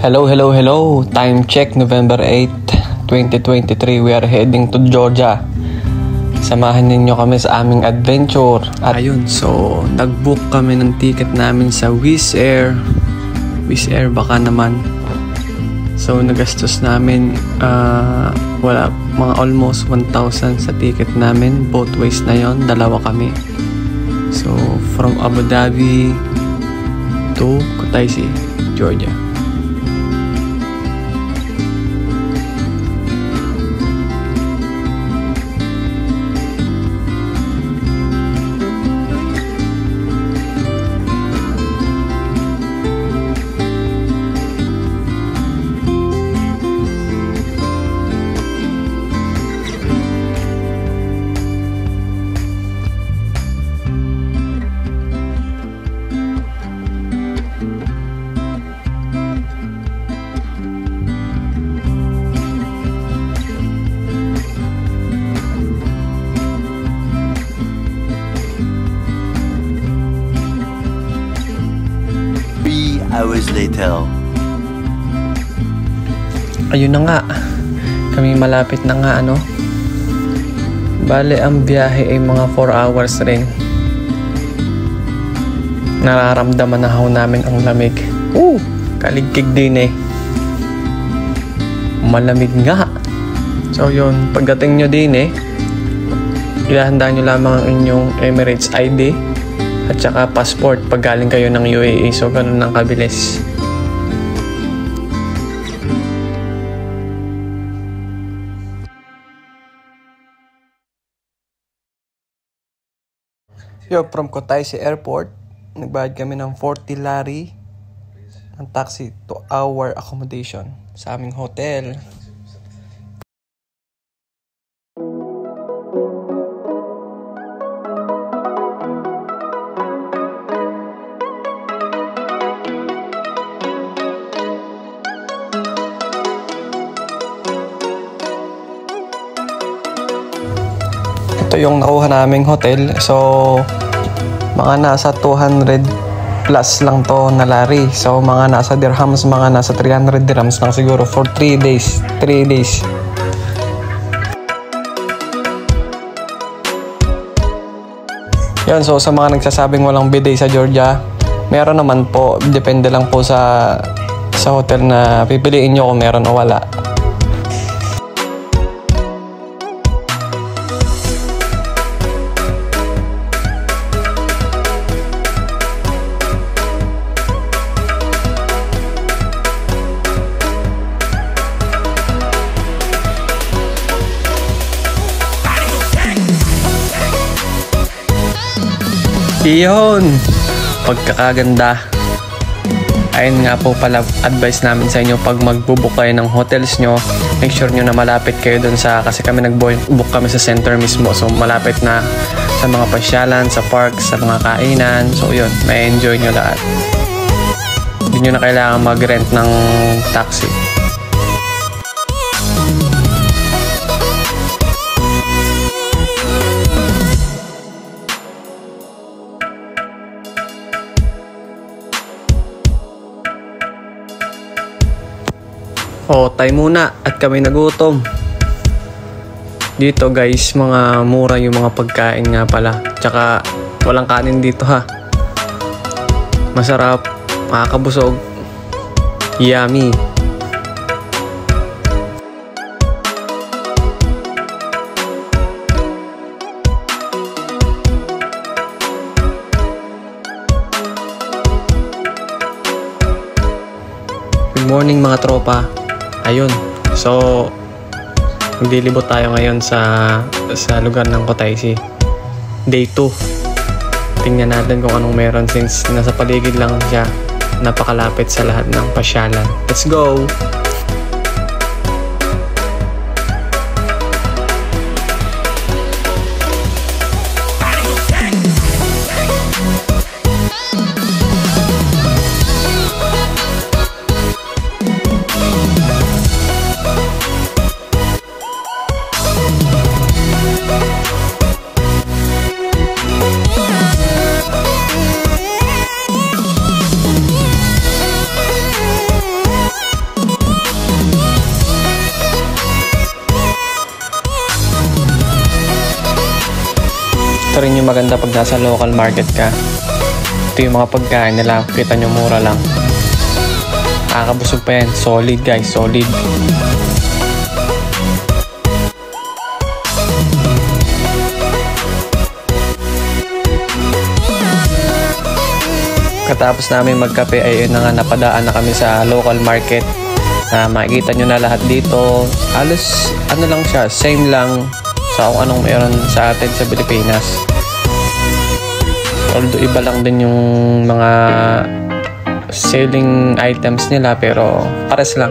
Hello. Time check, November 8, 2023. We are heading to Georgia. Samahan ninyo kami sa aming adventure. At ayun, so nag-book kami ng ticket namin sa Wizz Air. Wizz Air baka naman. So nagastos namin mga almost 1,000 sa ticket namin. Both ways na yon, dalawa kami. So from Abu Dhabi to Kutaisi, Georgia. Hours later. Ayun na nga. Kami malapit na nga Bale ang biyahe ay mga 4 hours rin. Nararamdaman na ho namin ang lamig. Kaligkig din Malamig nga. So yun, pagdating nyo din ilahanda nyo lamang ang inyong Emirates ID at saka passport pag galing kayo ng UAE. So ganun lang kabilis. From Kutaisi Airport, nagbayad kami ng 40 lari ng taxi to our accommodation sa aming hotel. Ito yung nakuha naming hotel. So mga nasa 200 plus lang to na lari. So mga nasa dirhams, mga nasa 300 dirhams lang siguro for 3 days. Yan, so sa mga nagsasabing walang bidet sa Georgia, meron naman po. Depende lang po sa hotel na pipiliin nyo kung meron o wala. Iyon, pagkakaganda. Ayun nga po pala, advice namin sa inyo pag magbubook kayo ng hotels nyo, make sure nyo na malapit kayo dun kasi kami nag-book kami sa center mismo. So malapit na sa mga pasyalan, sa park, sa mga kainan. So yun, may enjoy nyo lahat. Hindi nyo na kailangan mag-rent ng taxi. Tayo muna at kami nagutom. Dito guys, mga mura yung mga pagkain nga pala. Tsaka walang kanin dito Masarap, makakabusog, yummy. Good morning mga tropa. Ayun, so maglilibot tayo ngayon sa lugar ng Kutaisi. Day 2. Tingnan natin kung anong meron since nasa paligid lang siya. Napakalapit sa lahat ng pasyalan. Let's go! Ito rin yung maganda pag nasa local market ka. Ito yung mga pagkain nila, kita nyo mura lang. Nakakabusog pa yan. Solid guys, solid. Katapos namin magkape ay yun na nga, napadaan na kami sa local market. Makikita nyo na lahat dito. Halos ano lang siya, same lang sa kung anong meron sa atin sa Pilipinas. Although iba lang din yung mga selling items nila, pero pares lang.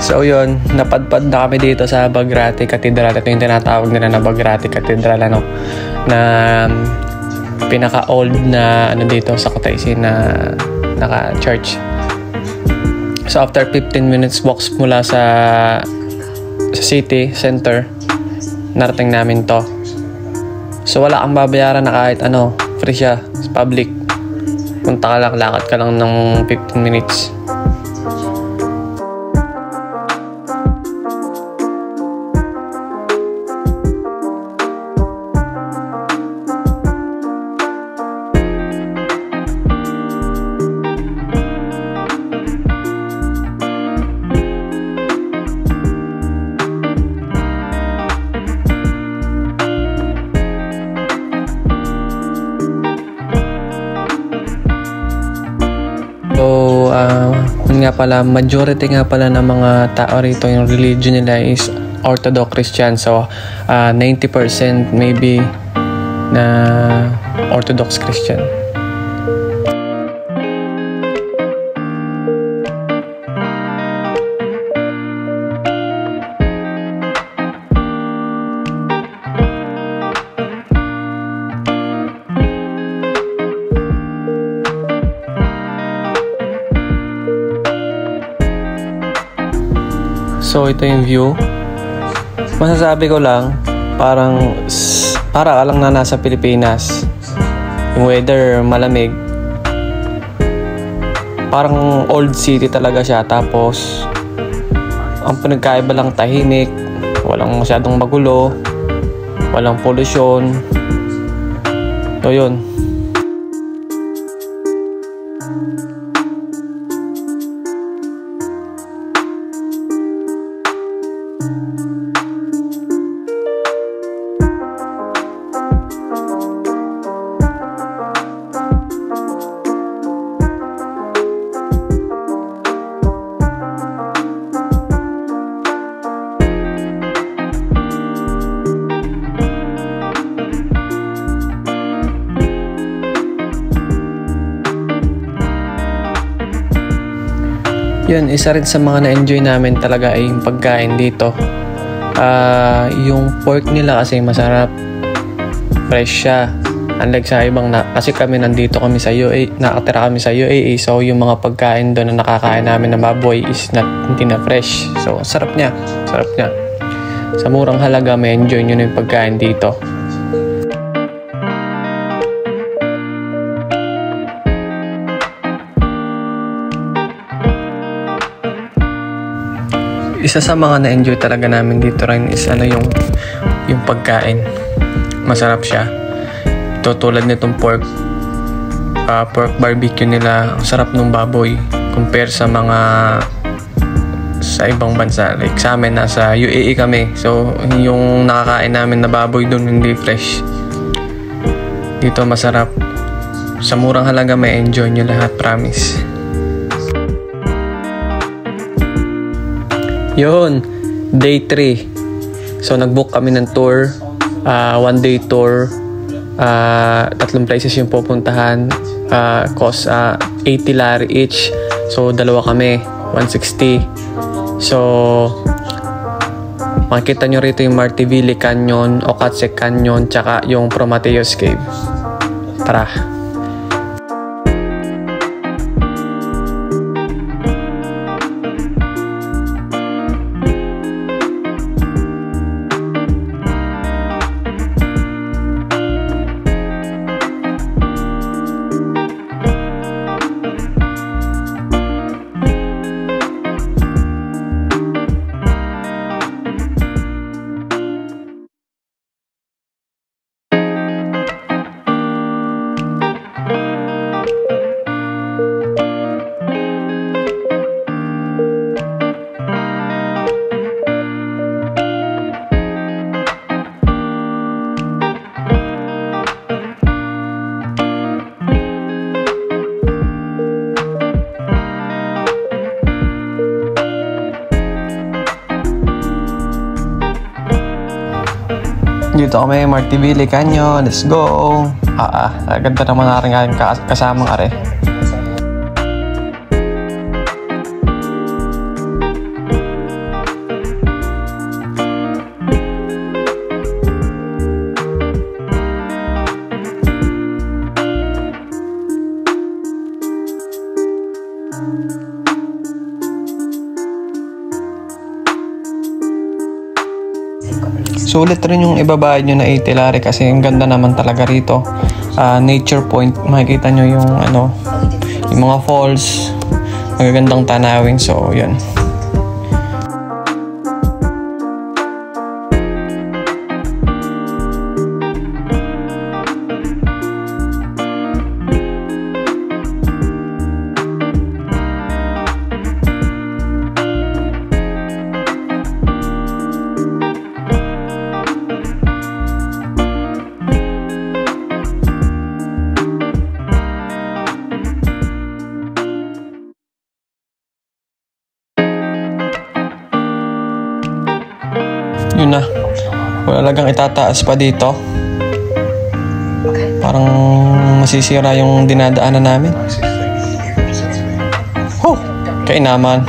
So yun, napadpad na kami dito sa Bagrati Cathedral. Ito yung tinatawag nila na Bagrati Cathedral, ano, na pinaka-old na ano dito sa Kutaisi na naka-church. So after 15 minutes walks mula sa city center, narating namin to. So wala kang babayaran na kahit ano, free siya sa public. Punta ka lang, lakad ka lang ng 15 minutes. So, nga pala, majority nga pala ng mga tao rito, yung religion nila is Orthodox Christian. So, 90% maybe na Orthodox Christian. So ito yung view. Masasabi ko lang, para ka lang na nasa Pilipinas. Yung weather malamig. Parang old city talaga siya. Tapos ang pinagkaiba lang tahimik, walang masyadong magulo, walang pollution. So yun. Yun, isa rin sa mga na-enjoy namin talaga ay yung pagkain dito. Yung pork nila kasi masarap, fresh siya. Unlike sa ibang kasi kami nandito kami sa UAE, nakatira kami sa UAE, so yung mga pagkain doon na nakakain namin na baboy is hindi na fresh. So sarap niya, sarap niya. Sa murang halaga may enjoy nyo na yung pagkain dito. Isa sa mga na-enjoy talaga namin dito rin is yung pagkain. Masarap siya. Ito tulad nitong pork barbecue nila. Ang sarap ng baboy compare sa ibang bansa. Like sa amin, nasa UAE kami. So yung nakakain namin na baboy doon hindi fresh. Dito masarap. Sa murang halaga may enjoy nyo lahat, promise. Yun, day 3. So nag-book kami ng tour, 1 day tour, 3 places yung pupuntahan, cost 80 lari each. So dalawa kami, 160. So makikita nyo rito yung Martivili Canyon, Okatse Canyon, tsaka yung Prometheus Cave. Tara. Dito kami, Martiville Canyon. Let's go! Ganda naman na rin kasamang are. Sulit rin yung ibabayad nyo na 80 lari kasi ang ganda naman talaga rito. Nature point, makikita nyo yung yung mga falls, magagandang tanawin. So yun. Yun na. Wala lagang itataas pa dito. Parang masisira yung dinadaanan namin. Kainaman.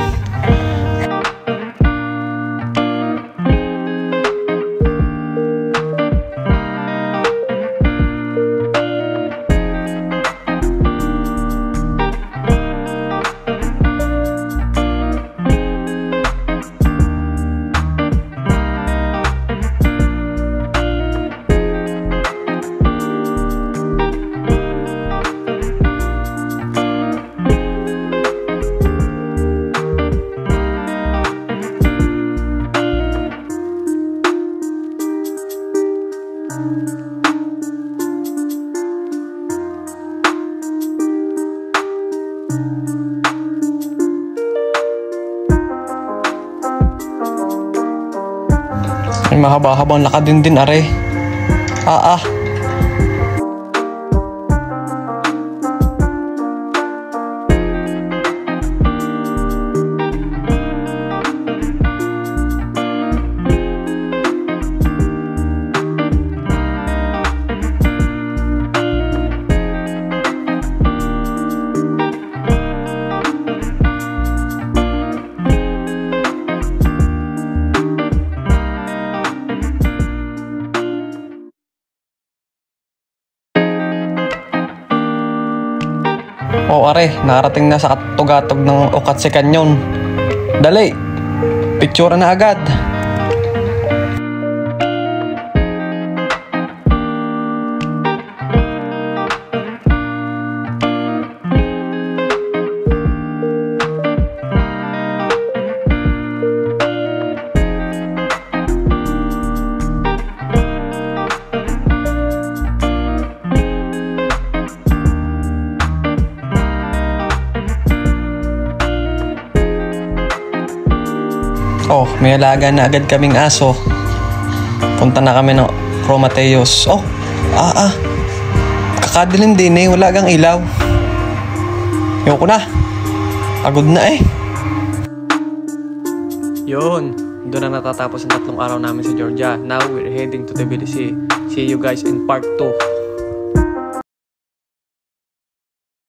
May mahaba-habang lakad din are. Are, nakarating na sa katugatog ng Okatse Canyon. Dali, picture na agad. May alaga na agad kaming aso. Punta na kami ng Prometheus. Kakadilim din wala kang ilaw. Yoko na. Pagod na Yun, doon na natatapos ang 3 araw namin sa Georgia. Now we're heading to Tbilisi. See you guys in part 2.